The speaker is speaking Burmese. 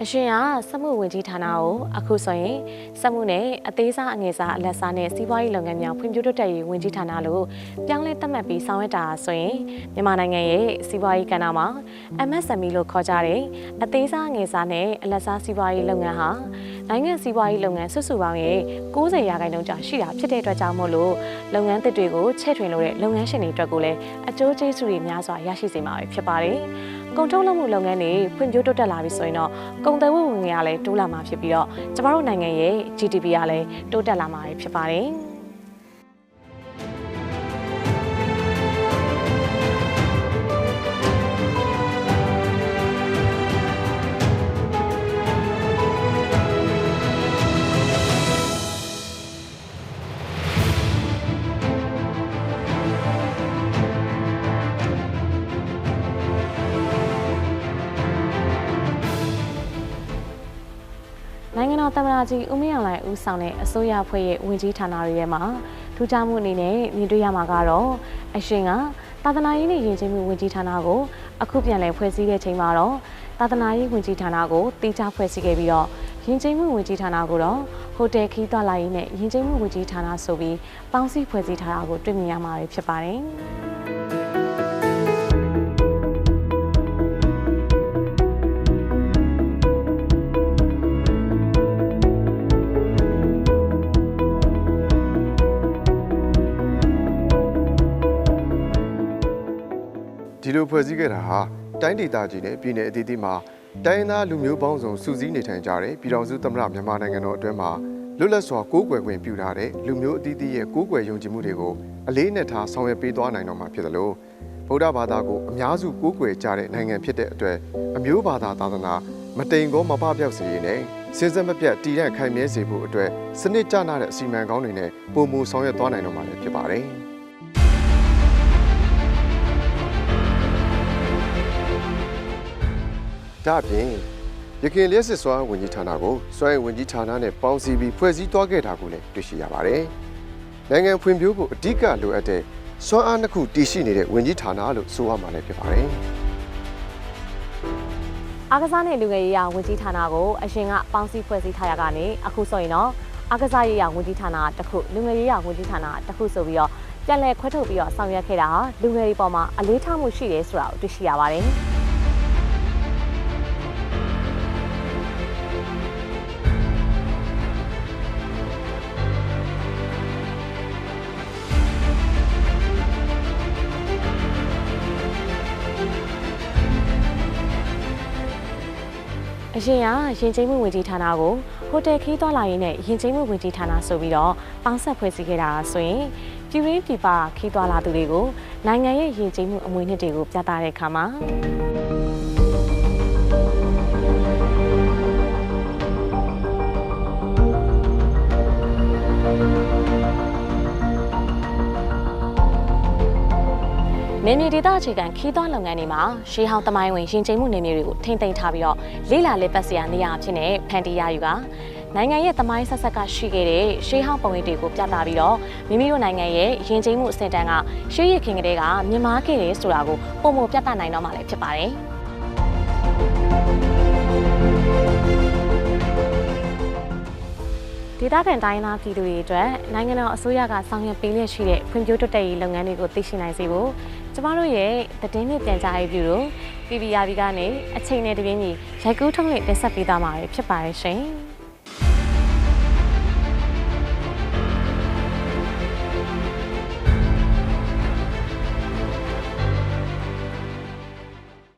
အရှင်ကစက်မှုဝင်ကြီးဌာနကိုအခုဆိုရင်စက်မှုနဲ့အသေးစားအငယ်စားအလက်စားနဲ့စီးပွားရေးလုပ်ငန်းများဖွံ့ဖြိုးတိုးတက်ရေးဝင်ကြီးဌာနလို့ပြောင်းလဲသတ်မှတ်ပြီးဆောင်ရွက်တာဆိုရင်မြန်မာနိုင်ငံရဲ့စီးပွားရေးကဏ္ဍမှာ MSME လို့ခေါ်ကြတဲ့အသေးစားအငယ်စားနဲ့အလက်စားစီးပွားရေးလုပ်ငန်းဟာနိုင်ငံစီးပွားရေးလုပ်ငန်းစုစုပေါင်းရဲ့90%ကြာရှိတာဖြစ်တဲ့အတွက်ကြောင့်မို့လို့လုပ်ငန်းသစ်တွေကိုချဲ့ထွင်လို့တဲ့လုပ်ငန်းရှင်တွေအတွက်ကိုလည်းအကျိုးကျေးဇူးတွေများစွာရရှိစေမှာဖြစ်ပါတယ်။ကုန်ထုတ်လုပ်မှုလုပ်ငန်းတွေဖွံ့ဖြိုးတိုးတက်လာပြီဆိုရင်တော့ကုန်သွယ်မှုဝင်ငွေကလည်းတိုးလာမှာဖြစ်ပြီးတော့ကျမတို့နိုင်ငံရဲ့ GDP ကလည်းတိုးတက်လာမှာဖြစ်ပါတယ်။နိုင်ငံတော်သမ္မတကြီးဦးမင်းအောင်လှိုင်ဦးဆောင်တဲ့အစိုးရဖွဲ့ရဲ့ဝင်ကြီးဌာနတွေထဲမှာထူးခြားမှုအနေနဲ့မြင်တွေ့ရမှာကတော့အရှင်ကသာသနာရေးနဲ့ယဉ်ကျေးမှုဝင်ကြီးဌာနကိုအခုပြန်လည်ဖွဲ့စည်းတဲ့ချိန်မှာတော့သာသနာရေးဝင်ကြီးဌာနကိုတိကျဖွဲ့စည်းခဲ့ပြီးတော့ယဉ်ကျေးမှုဝင်ကြီးဌာနကိုတော့ဟိုတယ်ခီးသွားလာရေးနဲ့ယဉ်ကျေးမှုဝင်ကြီးဌာနဆိုပြီးပေါင်းစည်းဖွဲ့စည်းထားတာကိုတွေ့မြင်ရမှာဖြစ်ပါတယ်။ဒီလိုဖွဲ့စည်းခဲ့တာဟာတိုင်းဒေသကြီးနဲ့ပြည်နယ်အသီးသီးမှာတိုင်းသားလူမျိုးပေါင်းစုံစုစည်းနေထိုင်ကြတဲ့ပြည်ထောင်စုသမ္မတမြန်မာနိုင်ငံတော်အတွင်းမှာလွတ်လပ်စွာကိုးကွယ်ခွင့်ပြုထားတဲ့လူမျိုးအသီးသီးရဲ့ကိုးကွယ်ယုံကြည်မှုတွေကိုအလေးနက်ထားဆောင်ရွက်ပေးသွားနိုင်တော့မှာဖြစ်တယ်လို့ဗုဒ္ဓဘာသာကိုအများစုကိုးကွယ်ကြတဲ့နိုင်ငံဖြစ်တဲ့အတွက်အမျိုးဘာသာသာသနာမတိမ်ကောမပပျောက်စေရေးနဲ့စဉ်ဆက်မပြတ်တည်တဲ့ခိုင်မြဲစေဖို့အတွက်စနစ်ကျနာတဲ့အစီအမံကောင်းတွေနဲ့ပုံမူဆောင်ရွက်သွားနိုင်တော့မှာလည်းဖြစ်ပါတယ်။ဒါအပြင်ရခိုင်လျှက်စစ်စွမ်းဝင်ကြီးဌာနကိုစွမ်းအင်ဝင်ကြီးဌာနနဲ့ပေါင်းစည်းပြီးဖွဲ့စည်းသွားခဲ့တာကိုလည်းတွေ့ရှိရပါတယ်။နိုင်ငံဖွံ့ဖြိုးဖို့အဓိကလိုအပ်တဲ့စွမ်းအားနှစ်ခုတည်ရှိနေတဲ့ဝင်ကြီးဌာနလို့ဆိုရမှာလည်းဖြစ်ပါတယ်။အားကစားနဲ့လူငယ်ရေးရာဝင်ကြီးဌာနကိုအရှင်ကပေါင်းစည်းဖွဲ့စည်းထားရကနေအခုဆိုရင်တော့အားကစားရေးရာဝင်ကြီးဌာနတစ်ခုလူငယ်ရေးရာဝင်ကြီးဌာနတစ်ခုဆိုပြီးတော့ပြန်လည်ခွဲထုတ်ပြီးတော့ဆောင်ရွက်ခဲ့တာဟာလူငယ်တွေပေါ်မှာအလေးထားမှုရှိတယ်ဆိုတာကိုတွေ့ရှိရပါတယ်။အရှင်ကယဉ်ကျေးမှုဝင်ကြီးဌာနကိုဟိုတယ်ခီးသွားလာရေးနဲ့ယဉ်ကျေးမှုဝင်ကြီးဌာနဆိုပြီးတော့ပေါင်းဆက်ဖွဲ့စည်းခဲ့တာဆိုရင်ပြည်ရင်းပြည်ပခီးသွားလာသူတွေကိုနိုင်ငံရဲ့ယဉ်ကျေးမှုအမွေအနှစ်တွေကိုပြသတဲ့အခါမှာနေမြေဒေသအခြေခံခီးသွွားလုပ်ငန်းတွေမှာရှေးဟောင်းသမိုင်းဝင်ယဉ်ကျေးမှုနေမြေတွေကိုထိမ့်သိမ်းထားပြီးတော့လေးလာလက်ပတ်စရာနေရာအဖြစ်နဲ့ဖန်တီးရယူကနိုင်ငံရဲ့သမိုင်းဆက်ဆက်ကရှိခဲ့တဲ့ရှေးဟောင်းပုံရိပ်တွေကိုပြသပြီးတော့မိမိတို့နိုင်ငံရဲ့ယဉ်ကျေးမှုအဆင့်တန်းကရှေးရခင်ကတည်းကမြင့်မားခဲ့တယ်ဆိုတာကိုပုံမပြသနိုင်တော့မှလည်းဖြစ်ပါတယ်။ဒေသခံတိုင်းသားပြည်သူတွေအတွက်နိုင်ငံတော်အစိုးရကဆောင်ရွက်ပေးလျက်ရှိတဲ့ဖွံ့ဖြိုးတိုးတက်ရေးလုပ်ငန်းတွေကိုသိရှိနိုင်စေဖို့ကျမတို့ရဲ့သတင်းနဲ့ပြန်ကြားရေးဗျူရို PPRB ကနေအချိန်နဲ့တပြေးညီရိုက်ကူးထုတ်လွှင့်တင်ဆက်ပေးသွားမှာဖြစ်ပါတယ်ရှင်။